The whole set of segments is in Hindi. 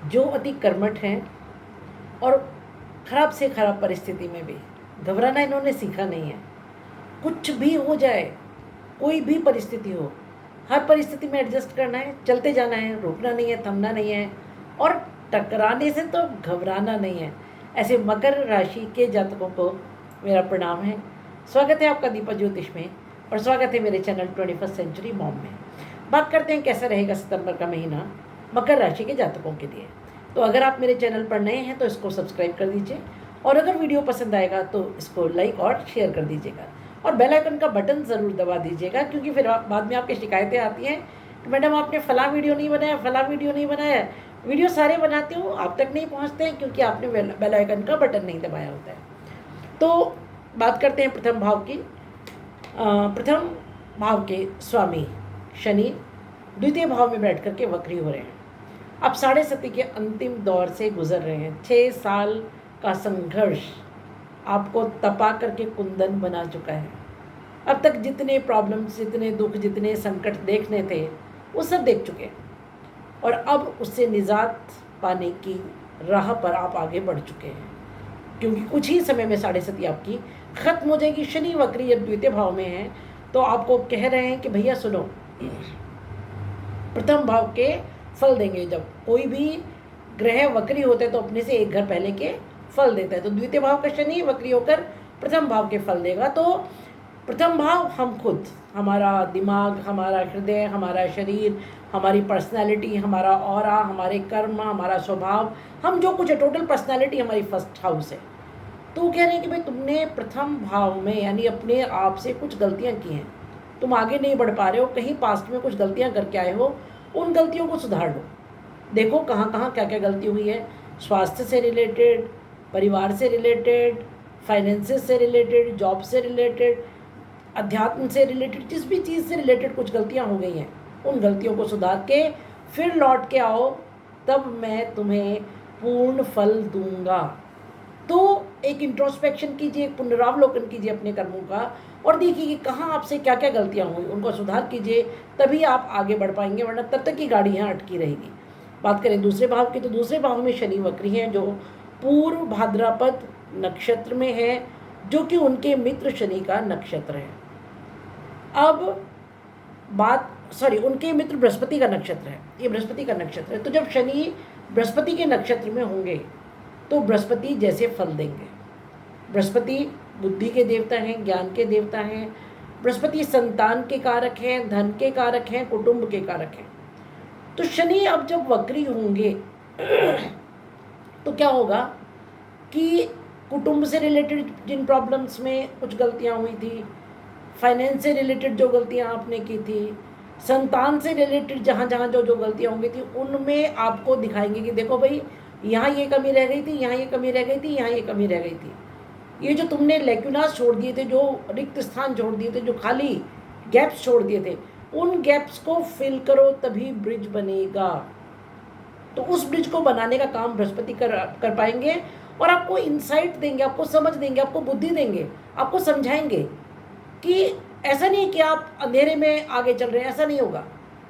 जो अति कर्मठ हैं और खराब से खराब परिस्थिति में भी घबराना इन्होंने सीखा नहीं है। कुछ भी हो जाए, कोई भी परिस्थिति हो, हर परिस्थिति में एडजस्ट करना है, चलते जाना है, रुकना नहीं है, थमना नहीं है और टकराने से तो घबराना नहीं है। ऐसे मकर राशि के जातकों को मेरा प्रणाम है। स्वागत है आपका दीपक ज्योतिष में और स्वागत है मेरे चैनल 21st सेंचुरी मॉम में। बात करते हैं कैसा रहेगा सितंबर का महीना मकर राशि के जातकों के लिए। तो अगर आप मेरे चैनल पर नए हैं तो इसको सब्सक्राइब कर दीजिए और अगर वीडियो पसंद आएगा तो इसको लाइक और शेयर कर दीजिएगा और बेल आइकन का बटन ज़रूर दबा दीजिएगा, क्योंकि फिर बाद में आपकी शिकायतें आती हैं कि मैडम आपने फला वीडियो नहीं बनाया, फला वीडियो नहीं बनाया। वीडियो सारे बनाती हूँ, आप तक नहीं पहुँचते हैं क्योंकि आपने बेल आइकन का बटन नहीं दबाया होता है। तो बात करते हैं प्रथम भाव की। प्रथम भाव के स्वामी शनि द्वितीय भाव में बैठ करके वक्री हो रहे हैं। अब 7.5 के अंतिम दौर से गुजर रहे हैं। 6 साल का संघर्ष आपको तपा करके कुंदन बना चुका है। अब तक जितने प्रॉब्लम्स, जितने दुख, जितने संकट देखने थे वो सब देख चुके हैं और अब उससे निजात पाने की राह पर आप आगे बढ़ चुके हैं, क्योंकि कुछ ही समय में 7.5 आपकी खत्म हो जाएगी। शनि वक्री जब द्वितीय भाव में है तो आपको कह रहे हैं कि भैया सुनो, प्रथम भाव के फल देंगे। जब कोई भी ग्रह वक्री होते हैं तो अपने से एक घर पहले के फल देता है, तो द्वितीय भाव का शनि वक्री होकर प्रथम भाव के फल देगा। तो प्रथम भाव हम खुद, हमारा दिमाग, हमारा हृदय, हमारा शरीर, हमारी पर्सनालिटी, हमारा ऑरा, हमारे कर्म, हमारा स्वभाव, हम जो कुछ है, टोटल पर्सनालिटी हमारी फर्स्ट हाउस है। तो वो कह रहे हैं कि भाई तुमने प्रथम भाव में यानी अपने आप से कुछ गलतियाँ की हैं, तुम आगे नहीं बढ़ पा रहे हो, कहीं पास्ट में कुछ गलतियाँ करके आए हो, उन गलतियों को सुधार लो। देखो कहाँ कहाँ क्या क्या गलती हुई है, स्वास्थ्य से रिलेटेड, परिवार से रिलेटेड, फाइनेंसेस से रिलेटेड, जॉब से रिलेटेड, अध्यात्म से रिलेटेड, जिस भी चीज़ से रिलेटेड कुछ गलतियाँ हो गई हैं, उन गलतियों को सुधार के फिर लौट के आओ, तब मैं तुम्हें पूर्ण फल दूंगा। तो एक इंट्रोस्पेक्शन कीजिए, एक पुनरावलोकन कीजिए अपने कर्मों का और देखिए कि कहाँ आपसे क्या क्या गलतियाँ हुई, उनको सुधार कीजिए, तभी आप आगे बढ़ पाएंगे, वरना तब तक की गाड़ी यहाँ अटकी रहेगी। बात करें दूसरे भाव की, तो दूसरे भाव में शनि वक्री हैं जो पूर्व भाद्रपद नक्षत्र में है, जो कि उनके मित्र शनि का नक्षत्र है। अब उनके मित्र बृहस्पति का नक्षत्र है, ये बृहस्पति का नक्षत्र है। तो जब शनि बृहस्पति के नक्षत्र में होंगे तो बृहस्पति जैसे फल देंगे। बृहस्पति बुद्धि के देवता हैं, ज्ञान के देवता हैं, बृहस्पति संतान के कारक हैं, धन के कारक हैं, कुटुंब के कारक हैं। तो शनि अब जब वक्री होंगे तो क्या होगा कि कुटुंब से रिलेटेड जिन प्रॉब्लम्स में कुछ गलतियां हुई थी, फाइनेंस से रिलेटेड जो गलतियां आपने की थी, संतान से रिलेटेड जहाँ जहाँ जो गलतियां हो गई थी, उनमें आपको दिखाएंगे कि देखो भाई यहाँ ये कमी रह गई थी, यहाँ ये कमी रह गई थी, यहाँ ये कमी रह गई थी। ये जो तुमने लेक्यूनास छोड़ दिए थे, जो रिक्त स्थान छोड़ दिए थे, जो खाली गैप्स छोड़ दिए थे, उन गैप्स को फिल करो, तभी ब्रिज बनेगा। तो उस ब्रिज को बनाने का काम बृहस्पति कर पाएंगे और आपको इंसाइट देंगे, आपको समझ देंगे, आपको बुद्धि देंगे, आपको समझाएंगे कि ऐसा नहीं कि आप अंधेरे में आगे चल रहे हैं, ऐसा नहीं होगा।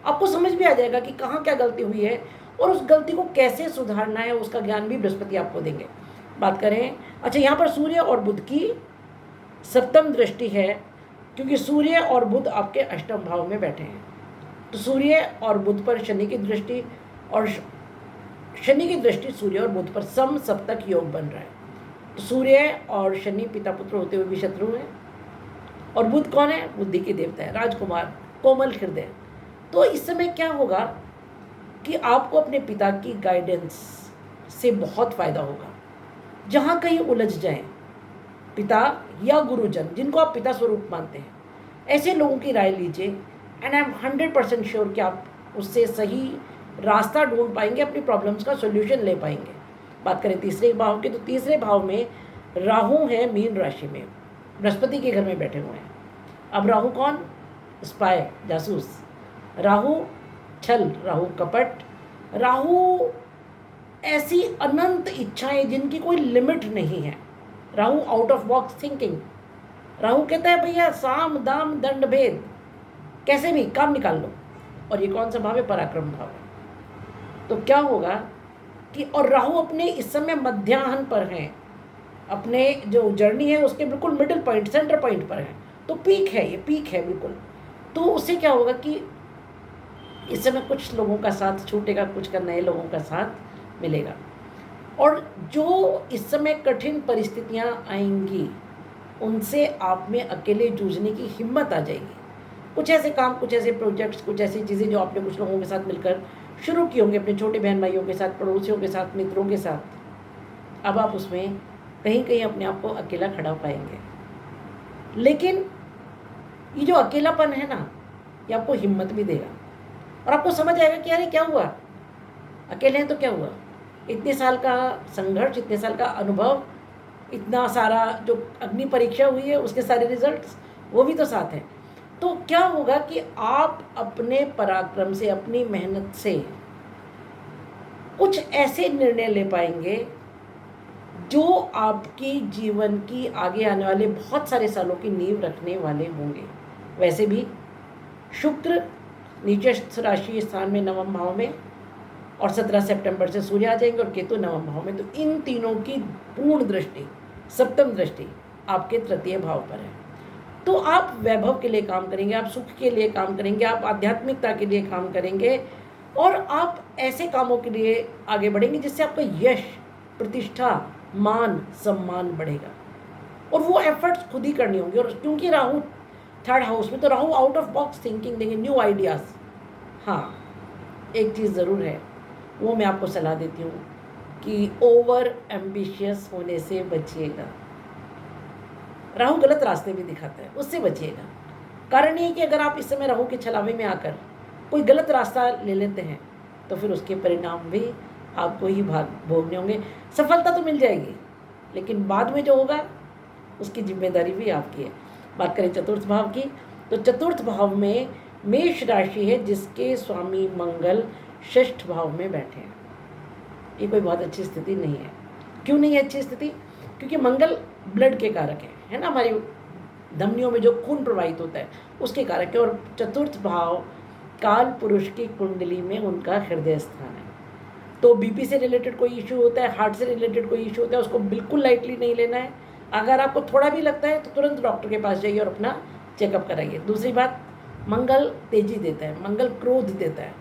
आपको समझ भी आ जाएगा कि कहाँ क्या गलती हुई है और उस गलती को कैसे सुधारना है, उसका ज्ञान भी बृहस्पति आपको देंगे। बात करें, अच्छा यहाँ पर सूर्य और बुध की सप्तम दृष्टि है, क्योंकि सूर्य और बुध आपके अष्टम भाव में बैठे हैं। तो सूर्य और बुध पर शनि की दृष्टि और शनि की दृष्टि सूर्य और बुध पर सम सप्तक योग बन रहा है। तो सूर्य और शनि पिता पुत्र होते हुए भी शत्रु हैं और बुध कौन है? बुद्धि के देवता है, राजकुमार, कोमल हृदय। तो इस समय क्या होगा कि आपको अपने पिता की गाइडेंस से बहुत फ़ायदा होगा। जहाँ कहीं उलझ जाएं, पिता या गुरुजन जिनको आप पिता स्वरूप मानते हैं, ऐसे लोगों की राय लीजिए एंड आई एम 100% श्योर कि आप उससे सही रास्ता ढूंढ पाएंगे, अपनी प्रॉब्लम्स का सोल्यूशन ले पाएंगे। बात करें तीसरे भाव की, तो तीसरे भाव में राहु है मीन राशि में, बृहस्पति के घर में बैठे हुए हैं। अब राहु कौन? स्पाई, जासूस। राहु छल, राहु कपट, राहु ऐसी अनंत इच्छाएं जिनकी कोई लिमिट नहीं है। Rahu out of box thinking. Rahu कहता है भैया साम दाम दंड भेद, कैसे भी काम निकाल लो। और ये कौन सा भाव है? पराक्रम भाव है। तो क्या होगा कि और राहु अपने इस समय मध्याह्न पर हैं, अपने जो जर्नी है उसके बिल्कुल मिडिल पॉइंट, सेंटर पॉइंट पर है। तो पीक है, ये पीक है बिल्कुल। तो उससे क्या होगा कि इस समय कुछ लोगों का साथ छूटेगा, कुछ का नए लोगों का साथ मिलेगा। और जो इस समय कठिन परिस्थितियां आएंगी उनसे आप में अकेले जूझने की हिम्मत आ जाएगी। कुछ ऐसे काम, कुछ ऐसे प्रोजेक्ट्स, कुछ ऐसी चीज़ें जो आपने कुछ लोगों के साथ मिलकर शुरू की होंगी, अपने छोटे बहन भाइयों के साथ, पड़ोसियों के साथ, मित्रों के साथ, अब आप उसमें कहीं कहीं अपने आप को अकेला खड़ा पाएंगे। लेकिन ये जो अकेलापन है ना, ये आपको हिम्मत भी देगा और आपको समझ आएगा कि अरे क्या हुआ, अकेले हैं तो क्या हुआ। इतने साल का संघर्ष, इतने साल का अनुभव, इतना सारा जो अग्नि परीक्षा हुई है उसके सारे रिजल्ट्स वो भी तो साथ हैं। तो क्या होगा कि आप अपने पराक्रम से, अपनी मेहनत से कुछ ऐसे निर्णय ले पाएंगे जो आपकी जीवन की आगे आने वाले बहुत सारे सालों की नींव रखने वाले होंगे। वैसे भी शुक्र नीचस्थ राशि स्थान में नवम भाव में, और 17 सितंबर से सूर्य आ जाएंगे और केतु नवम भाव में। तो इन तीनों की पूर्ण दृष्टि, सप्तम दृष्टि आपके तृतीय भाव पर है। तो आप वैभव के लिए काम करेंगे, आप सुख के लिए काम करेंगे, आप आध्यात्मिकता के लिए काम करेंगे और आप ऐसे कामों के लिए आगे बढ़ेंगे जिससे आपका यश, प्रतिष्ठा, मान, सम्मान बढ़ेगा। और वो एफर्ट्स खुद ही करनी होंगी। और क्योंकि राहु थर्ड हाउस में, तो Rahu out of box thinking देंगे, न्यू आइडियाज़। हाँ, एक चीज़ ज़रूर है, वो मैं आपको सलाह देती हूँ कि ओवर एम्बिशियस होने से बचिएगा। राहु गलत रास्ते भी दिखाता है, उससे बचिएगा। कारण ये कि अगर आप इस समय राहु के छलावे में आकर कोई गलत रास्ता ले लेते हैं तो फिर उसके परिणाम भी आपको ही भोगने होंगे। सफलता तो मिल जाएगी लेकिन बाद में जो होगा उसकी जिम्मेदारी भी आपकी है। बात करें चतुर्थ भाव की, तो चतुर्थ भाव में मेष राशि है जिसके स्वामी मंगल षष्ठ भाव में बैठे हैं। ये कोई बहुत अच्छी स्थिति नहीं है। क्यों नहीं है अच्छी स्थिति? क्योंकि मंगल ब्लड के कारक है ना, हमारी धमनियों में जो खून प्रवाहित होता है उसके कारक है। और चतुर्थ भाव काल पुरुष की कुंडली में उनका हृदय स्थान है। तो बीपी से रिलेटेड कोई इशू होता है, हार्ट से रिलेटेड कोई इशू होता है, उसको बिल्कुल लाइटली नहीं लेना है। अगर आपको थोड़ा भी लगता है तो तुरंत डॉक्टर के पास जाइए और अपना चेकअप कराइए। दूसरी बात, मंगल तेजी देता है, मंगल क्रोध देता है।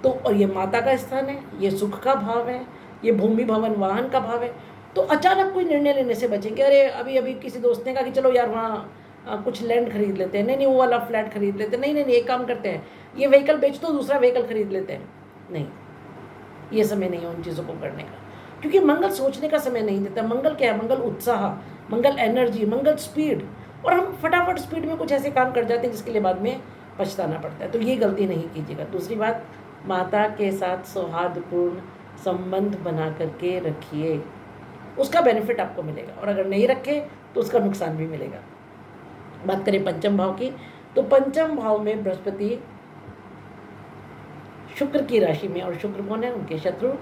तो और ये माता का स्थान है, ये सुख का भाव है, ये भूमि भवन वाहन का भाव है। तो अचानक कोई निर्णय लेने से बचेंगे। अरे अभी अभी किसी दोस्त ने कहा कि चलो यार वहाँ कुछ लैंड खरीद लेते हैं, नहीं वो वाला फ्लैट खरीद लेते हैं, नहीं एक काम करते हैं, ये व्हीकल बेच दो, दूसरा व्हीकल खरीद लेते हैं। नहीं, ये समय नहीं है उन चीज़ों को करने का, क्योंकि मंगल सोचने का समय नहीं देता। मंगल क्या है? मंगल उत्साह, मंगल एनर्जी, मंगल स्पीड। और हम फटाफट स्पीड में कुछ ऐसे काम कर जाते हैं जिसके लिए बाद में पछताना पड़ता है। तो ये गलती नहीं कीजिएगा। दूसरी बात, माता के साथ सौहार्दपूर्ण संबंध बना करके रखिए, उसका बेनिफिट आपको मिलेगा। और अगर नहीं रखे तो उसका नुकसान भी मिलेगा। बात करें पंचम भाव की, तो पंचम भाव में बृहस्पति शुक्र की राशि में, और शुक्र कौन है? उनके शत्रु।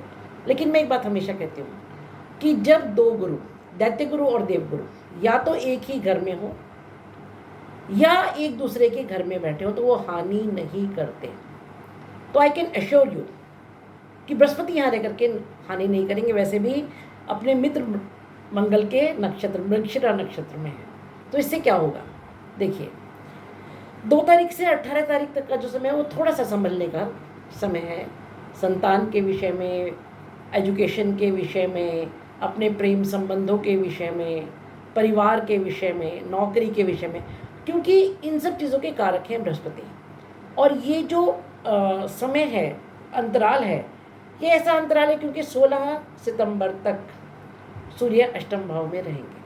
लेकिन मैं एक बात हमेशा कहती हूँ कि जब दो गुरु, दैत्य गुरु और देव गुरु, या तो एक ही घर में हो या एक दूसरे के घर में बैठे हो तो वो हानि नहीं करते। तो आई कैन एश्योर यू कि बृहस्पति यहाँ रह करके हानि नहीं करेंगे। वैसे भी अपने मित्र मंगल के नक्षत्र मृगशिरा नक्षत्र में है। तो इससे क्या होगा? देखिए, 2 तारीख से 18 तारीख तक का जो समय है वो थोड़ा सा संभलने का समय है। संतान के विषय में, एजुकेशन के विषय में, अपने प्रेम संबंधों के विषय में, परिवार के विषय में, नौकरी के विषय में, क्योंकि इन सब चीज़ों के कारक हैं बृहस्पति। और ये जो समय है, अंतराल है, ये ऐसा अंतराल है क्योंकि 16 सितंबर तक सूर्य अष्टम भाव में रहेंगे।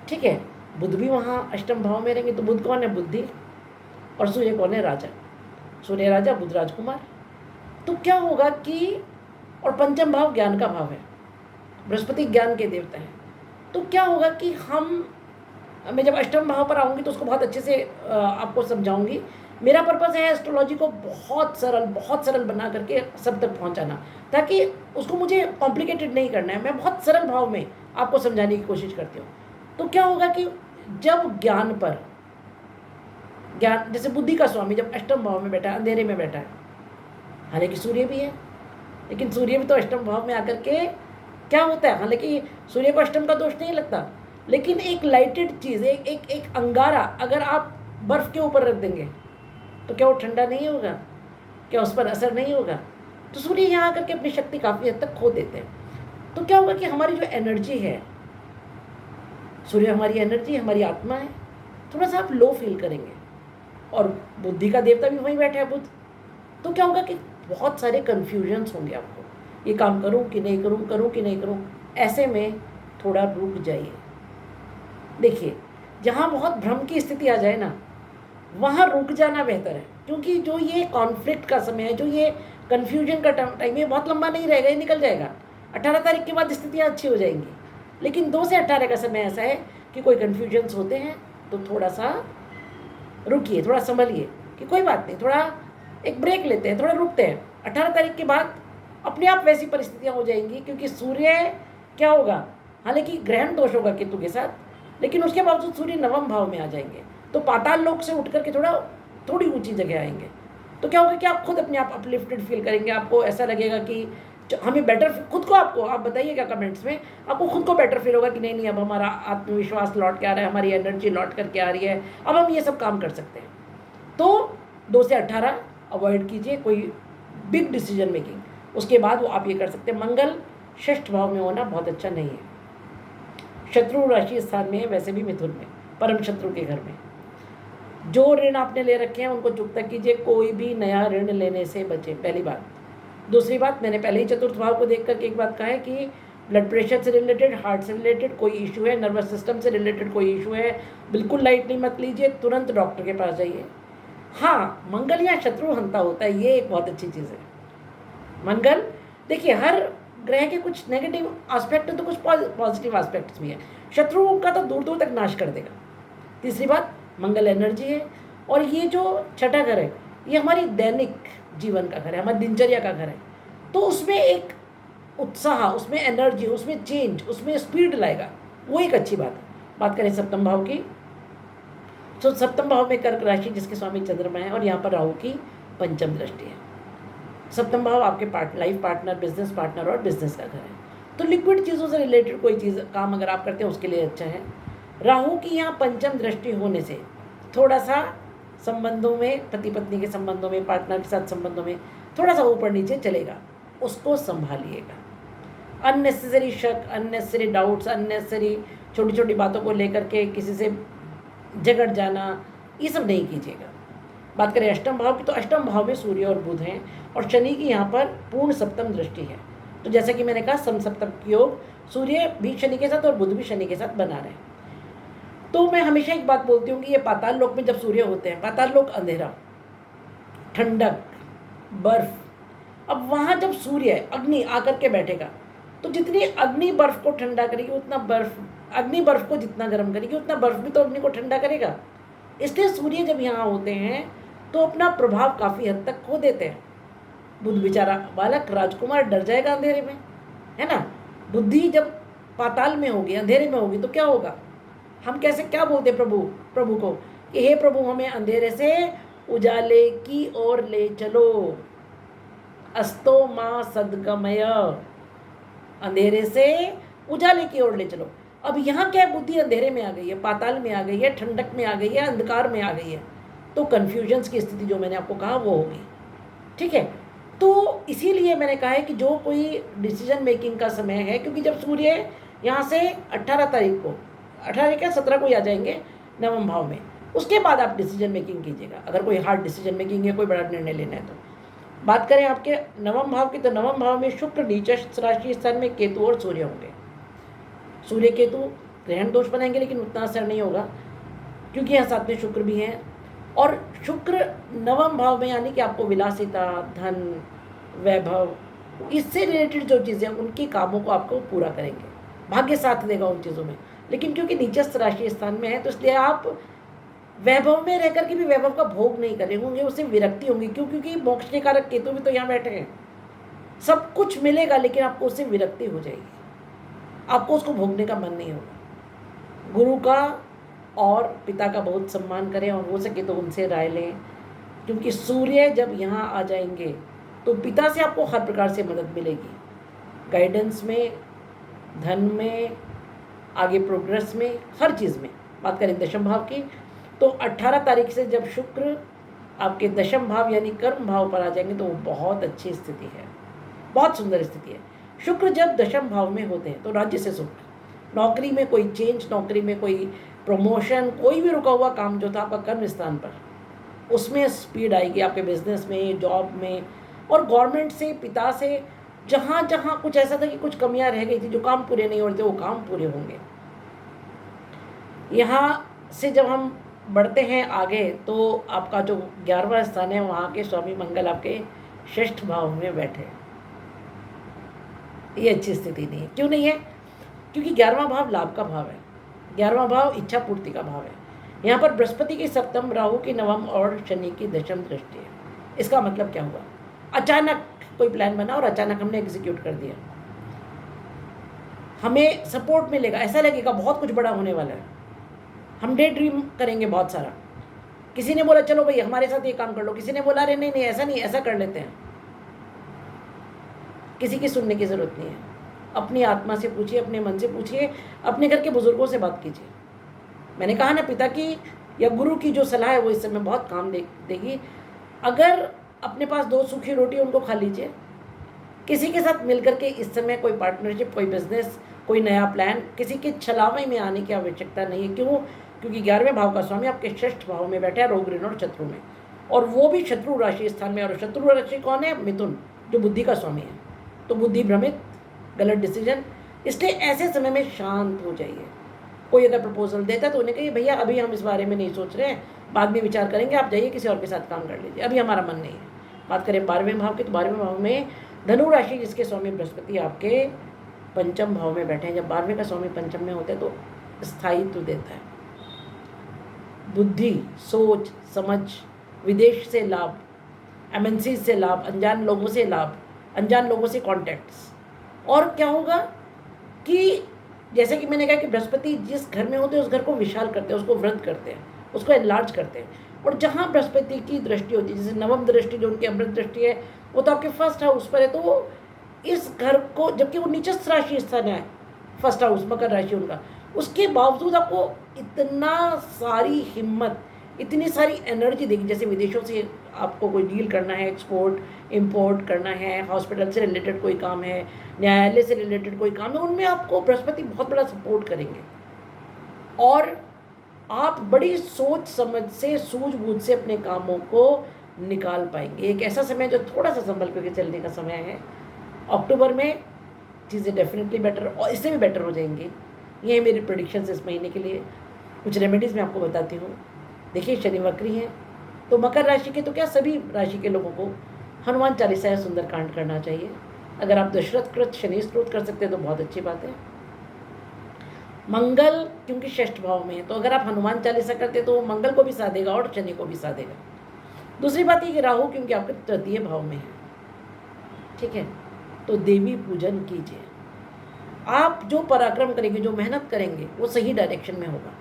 ठीक है, बुध भी वहाँ अष्टम भाव में रहेंगे। तो बुध कौन है? बुद्धि। और सूर्य कौन है? राजा। सूर्य राजा, बुध राजकुमार। तो क्या होगा कि, और पंचम भाव ज्ञान का भाव है, बृहस्पति ज्ञान के देवता है। तो क्या होगा कि मैं जब अष्टम भाव पर आऊँगी तो उसको बहुत अच्छे से आपको समझाऊंगी। मेरा पर्पस है एस्ट्रोलॉजी को बहुत सरल बना करके सब तक पहुंचाना, ताकि उसको मुझे कॉम्प्लिकेटेड नहीं करना है। मैं बहुत सरल भाव में आपको समझाने की कोशिश करती हूँ। तो क्या होगा कि जब ज्ञान, जैसे बुद्धि का स्वामी जब अष्टम भाव में बैठा है, अंधेरे में बैठा है, हालांकि सूर्य भी है, लेकिन सूर्य भी तो अष्टम भाव में आकर के क्या होता है, हालांकि सूर्य को अष्टम का दोष नहीं लगता, लेकिन एक लाइटेड चीज़, एक एक एक अंगारा अगर आप बर्फ़ के ऊपर रख देंगे तो क्या वो ठंडा नहीं होगा, क्या उस पर असर नहीं होगा? तो सूर्य यहाँ आकर के अपनी शक्ति काफ़ी हद तक खो देते हैं। तो क्या होगा कि हमारी जो एनर्जी है, सूर्य हमारी एनर्जी, हमारी आत्मा है, थोड़ा सा आप लो फील करेंगे। और बुद्धि का देवता भी वहीं बैठा है, बुद्ध। तो क्या होगा कि बहुत सारे कन्फ्यूजन्स होंगे आपको, ये काम करूं कि नहीं करूं, करूं कि नहीं करूं। ऐसे में थोड़ा रुक जाइए। देखिए, जहाँ बहुत भ्रम की स्थिति आ जाए ना, वहाँ रुक जाना बेहतर है, क्योंकि जो ये कॉन्फ्लिक्ट का समय है, जो ये कन्फ्यूजन का टाइम, ये बहुत लंबा नहीं रहेगा, ये निकल जाएगा। 18 तारीख के बाद स्थितियाँ अच्छी हो जाएंगी, लेकिन 2 से 18 का समय ऐसा है कि कोई कन्फ्यूजन्स होते हैं, तो थोड़ा सा रुकिए, थोड़ा संभलिए कि कोई बात नहीं, थोड़ा एक ब्रेक लेते हैं, थोड़ा रुकते हैं। 18 तारीख के बाद अपने आप वैसी परिस्थितियाँ हो जाएंगी, क्योंकि सूर्य क्या होगा, हालांकि ग्रहण दोष होगा केतु के साथ, लेकिन उसके बावजूद सूर्य नवम भाव में आ जाएंगे, तो पाताल लोक से उठ करके थोड़ी ऊंची जगह आएंगे। तो क्या होगा कि आप खुद अपने आप अपलिफ्टेड फील करेंगे, आपको ऐसा लगेगा कि हमें बेटर, खुद को, आपको आप बताइएगा कमेंट्स में, आपको खुद को बेटर फील होगा कि नहीं नहीं, अब हमारा आत्मविश्वास लौट के आ रहा है, हमारी एनर्जी लौट करके आ रही है, अब हम ये सब काम कर सकते हैं। तो 2 से 18 अवॉइड कीजिए कोई बिग डिसीजन मेकिंग, उसके बाद वो आप ये कर सकते हैं। मंगल षष्ठ भाव में होना बहुत अच्छा नहीं है, शत्रु राशि स्थान में है, वैसे भी मिथुन में, परम शत्रु के घर में। जो ऋण आपने ले रखे हैं उनको चुकता कीजिए, कोई भी नया ऋण लेने से बचे, पहली बात। दूसरी बात, मैंने पहले ही चतुर्थ भाव को देख करके एक बात कहा है कि ब्लड प्रेशर से रिलेटेड, हार्ट से रिलेटेड कोई इशू है, नर्वस सिस्टम से रिलेटेड कोई इशू है, बिल्कुल लाइटली मत लीजिए, तुरंत डॉक्टर के पास जाइए। हाँ, मंगल यहाँ शत्रु हंता होता है, ये एक बहुत अच्छी चीज़ है। मंगल, देखिए, हर ग्रह के कुछ नेगेटिव एस्पेक्ट तो कुछ पॉजिटिव एस्पेक्ट्स भी है, शत्रुओं का तो दूर दूर तक नाश कर देगा। तीसरी बात, मंगल एनर्जी है, और ये जो छठा घर है, ये हमारी दैनिक जीवन का घर है, हमारी दिनचर्या का घर है, तो उसमें एक उत्साह, उसमें एनर्जी, उसमें चेंज, उसमें स्पीड लाएगा, वो एक अच्छी बात है। बात करें सप्तम भाव की, तो सप्तम भाव में कर्क राशि जिसके स्वामी चंद्रमा है, और यहाँ पर राहु की पंचम दृष्टि है। सप्तम भाव आपके लाइफ पार्टनर, बिजनेस पार्टनर और बिजनेस का घर है, तो लिक्विड चीज़ों से रिलेटेड कोई चीज़ काम अगर आप करते हैं उसके लिए अच्छा है। राहु की यहाँ पंचम दृष्टि होने से थोड़ा सा संबंधों में, पति पत्नी के संबंधों में, पार्टनर के साथ संबंधों में थोड़ा सा ऊपर नीचे चलेगा, उसको संभालिएगा। अननेसेसरी शक, अननेसेसरी डाउट्स, अननेसेसरी छोटी छोटी बातों को लेकर के किसी से झगड़ जाना, ये सब नहीं कीजिएगा। बात करें अष्टम भाव की, तो अष्टम भाव में सूर्य और बुध हैं, और शनि की यहाँ पर पूर्ण सप्तम दृष्टि है। तो जैसा कि मैंने कहा, सम-सप्तम योग, सूर्य भी शनि के साथ और बुध भी शनि के साथ बना रहे हैं। तो मैं हमेशा एक बात बोलती हूँ कि ये पाताल लोक में जब सूर्य होते हैं, पाताल लोक अंधेरा, ठंडक, बर्फ, अब वहाँ जब सूर्य अग्नि आकर के बैठेगा, तो जितनी अग्नि बर्फ को ठंडा करेगी, उतना बर्फ, अग्नि बर्फ को जितना गर्म करेगी, उतना बर्फ भी तो अग्नि को ठंडा करेगा। इसलिए सूर्य जब यहाँ होते हैं तो अपना प्रभाव काफ़ी हद तक खो देते हैं। बुध बेचारा बालक राजकुमार डर जाएगा अंधेरे में, है ना। बुद्धि जब पाताल में होगी, अंधेरे में होगी, तो क्या होगा, हम कैसे क्या बोलते प्रभु को कि हे प्रभु, हमें अंधेरे से उजाले की ओर ले चलो, अस्तो माँ सदगमय, अंधेरे से उजाले की ओर ले चलो। अब यहाँ क्या है, बुद्धि अंधेरे में आ गई है, पाताल में आ गई है, ठंडक में आ गई है, अंधकार में आ गई है, तो कन्फ्यूजन्स की स्थिति जो मैंने आपको कहा वो होगी। ठीक है, तो इसीलिए मैंने कहा है कि जो कोई डिसीजन मेकिंग का समय है, क्योंकि जब सूर्य यहाँ से 18 तारीख को, 18 क्या 17 को ही आ जाएंगे नवम भाव में, उसके बाद आप डिसीजन मेकिंग कीजिएगा, अगर कोई हार्ड डिसीजन मेकिंग है, कोई बड़ा निर्णय लेना है तो। बात करें आपके नवम भाव की, तो नवम भाव में शुक्र नीचस्थ राशि स्थान में केतु और सूर्य होंगे। सूर्य केतु ग्रहण दोष बनाएंगे, लेकिन उतना असर नहीं होगा, क्योंकि यहाँ साथ में शुक्र भी हैं, और शुक्र नवम भाव में, यानी कि आपको विलासिता, धन, वैभव, इससे रिलेटेड जो चीज़ें, उनके कामों को आपको पूरा करेंगे, भाग्य साथ देगा उन चीज़ों में। लेकिन क्योंकि नीचस्थ राशि स्थान में है, तो इसलिए आप वैभव में रह करके भी वैभव का भोग नहीं करेंगे, होंगे उससे विरक्ति होंगी। क्योंकि मोक्ष के कारक केतु भी तो यहाँ बैठे हैं, सब कुछ मिलेगा, लेकिन आपको उससे विरक्ति हो जाएगी, आपको उसको भोगने का मन नहीं होगा। गुरु का और पिता का बहुत सम्मान करें, और हो सके तो उनसे राय लें, क्योंकि सूर्य जब यहाँ आ जाएंगे तो पिता से आपको हर प्रकार से मदद मिलेगी, गाइडेंस में, धन में, आगे प्रोग्रेस में, हर चीज़ में। बात करें दशम भाव की, तो 18 तारीख से जब शुक्र आपके दशम भाव यानी कर्म भाव पर आ जाएंगे तो वो बहुत अच्छी स्थिति है, बहुत सुंदर स्थिति है। शुक्र जब दशम भाव में होते हैं तो राज्य से सुख, नौकरी में कोई चेंज, नौकरी में कोई प्रमोशन, कोई भी रुका हुआ काम जो था आपका कर्म स्थान पर, उसमें स्पीड आएगी आपके बिजनेस में, जॉब में, और गवर्नमेंट से, पिता से, जहाँ जहाँ कुछ ऐसा था कि कुछ कमियां रह गई थी, जो काम पूरे नहीं हो रहे थे, वो काम पूरे होंगे। यहाँ से जब हम बढ़ते हैं आगे तो आपका जो 11वां स्थान है, वहाँ के स्वामी मंगल आपके 6th भाव में बैठे। ये अच्छी स्थिति नहीं है। क्यों नहीं है? क्योंकि 11वां भाव लाभ का भाव है, 11वां भाव इच्छा पूर्ति का भाव है। यहाँ पर बृहस्पति की सप्तम, राहु की नवम और शनि की दशम दृष्टि है। इसका मतलब क्या हुआ? अचानक कोई प्लान बना और अचानक हमने एग्जीक्यूट कर दिया, हमें सपोर्ट मिलेगा, ऐसा लगेगा बहुत कुछ बड़ा होने वाला है, हम डे ड्रीम करेंगे बहुत सारा। किसी ने बोला चलो भाई हमारे साथ ये काम कर लो, किसी ने बोला अरे नहीं नहीं ऐसा नहीं, ऐसा कर लेते हैं। किसी की सुनने की ज़रूरत नहीं है। अपनी आत्मा से पूछिए, अपने मन से पूछिए, अपने घर के बुजुर्गों से बात कीजिए। मैंने कहा ना, पिता की या गुरु की जो सलाह है वो इस समय बहुत काम देगी। अगर अपने पास 2 सूखी रोटी, उनको खा लीजिए। किसी के साथ मिलकर के इस समय कोई पार्टनरशिप, कोई बिजनेस, कोई नया प्लान, किसी के छलावे में आने की आवश्यकता नहीं है। क्यों? क्योंकि 11वें भाव का स्वामी आपके 6th भाव में बैठा है, रोग ऋण और शत्रु में, और वो भी शत्रु राशि स्थान में। और शत्रु राशि कौन है? मिथुन, जो बुद्धि का स्वामी है। तो बुद्धि भ्रमित, गलत डिसीजन। इसलिए ऐसे समय में शांत हो जाइए। कोई अगर प्रपोजल देता है तो उन्हें कहिए भैया अभी हम इस बारे में नहीं सोच रहे हैं, बाद में विचार करेंगे, आप जाइए किसी और के साथ काम कर लीजिए, अभी हमारा मन नहीं है। बात करें 12वें भाव की, तो 12वें भाव में धनु राशि जिसके स्वामी बृहस्पति आपके 5म भाव में बैठे हैं। जब 12वें का स्वामी 5म में होते हैं तो स्थायित्व देता है, बुद्धि, सोच समझ, विदेश से लाभ, एमएनसी से लाभ, अनजान लोगों से लाभ, अनजान लोगों से कॉन्टैक्ट्स। और क्या होगा कि जैसे कि मैंने कहा कि बृहस्पति जिस घर में होते हैं उस घर को विशाल करते हैं, उसको वृद्ध करते हैं, उसको एनलार्ज करते हैं। और जहाँ बृहस्पति की दृष्टि होती है, जैसे नवम दृष्टि जो उनकी अमृत दृष्टि है, वो तो आपके 1st हाउस पर है, तो वो इस घर को, जबकि वो नीचस्थ राशि स्थान है 1st हाउस मकर राशि उनका, उसके बावजूद आपको इतना सारी हिम्मत, इतनी सारी एनर्जी देगी। जैसे विदेशों से आपको कोई डील करना है, एक्सपोर्ट इंपोर्ट करना है, हॉस्पिटल से रिलेटेड कोई काम है, न्यायालय से रिलेटेड कोई काम है, उनमें आपको बृहस्पति बहुत बड़ा सपोर्ट करेंगे। और आप बड़ी सोच समझ से, सूझबूझ से अपने कामों को निकाल पाएंगे। एक ऐसा समय जो थोड़ा सा संभल करके चलने का समय है। अक्टूबर में चीज़ें डेफिनेटली बेटर और इससे भी बेटर हो जाएंगी। ये है मेरी प्रेडिक्शंस इस महीने के लिए। कुछ रेमेडीज़ मैं आपको बताती हूँ। देखिए, शनि वक्री हैं तो मकर राशि के, तो क्या सभी राशि के लोगों को हनुमान चालीसा या सुंदरकांड करना चाहिए। अगर आप दशरथ कृत शनि स्तोत्र कर सकते हैं तो बहुत अच्छी बात है। मंगल क्योंकि 6th भाव में है, तो अगर आप हनुमान चालीसा करते तो मंगल को भी साथ देगा और शनि को भी साथ देगा। दूसरी बात ये कि राहु क्योंकि आपके 3य भाव में है, ठीक है, तो देवी पूजन कीजिए। आप जो पराक्रम करेंगे, जो मेहनत करेंगे, वो सही डायरेक्शन में होगा,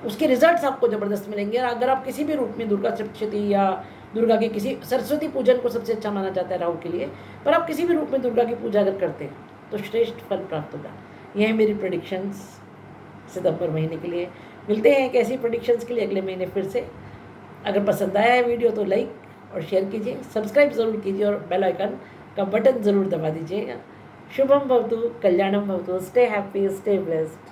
उसके रिजल्ट्स आपको ज़बरदस्त मिलेंगे। और अगर आप किसी भी रूप में दुर्गा सप्तशती या दुर्गा के किसी, सरस्वती पूजन को सबसे अच्छा माना जाता है राहु के लिए, पर आप किसी भी रूप में दुर्गा की पूजा अगर करते हैं तो श्रेष्ठ फल प्राप्त होगा। यह है मेरी प्रेडिक्शंस सितंबर महीने के लिए। मिलते हैं एक ऐसी प्रेडिक्शंस के लिए अगले महीने फिर से। अगर पसंद आया है वीडियो तो लाइक और शेयर कीजिए, सब्सक्राइब ज़रूर कीजिए और बेल आइकन का बटन ज़रूर दबा दीजिएगा। शुभम भवतु, कल्याणम भवतु, स्टे हैप्पी, स्टे ब्लेस्ड।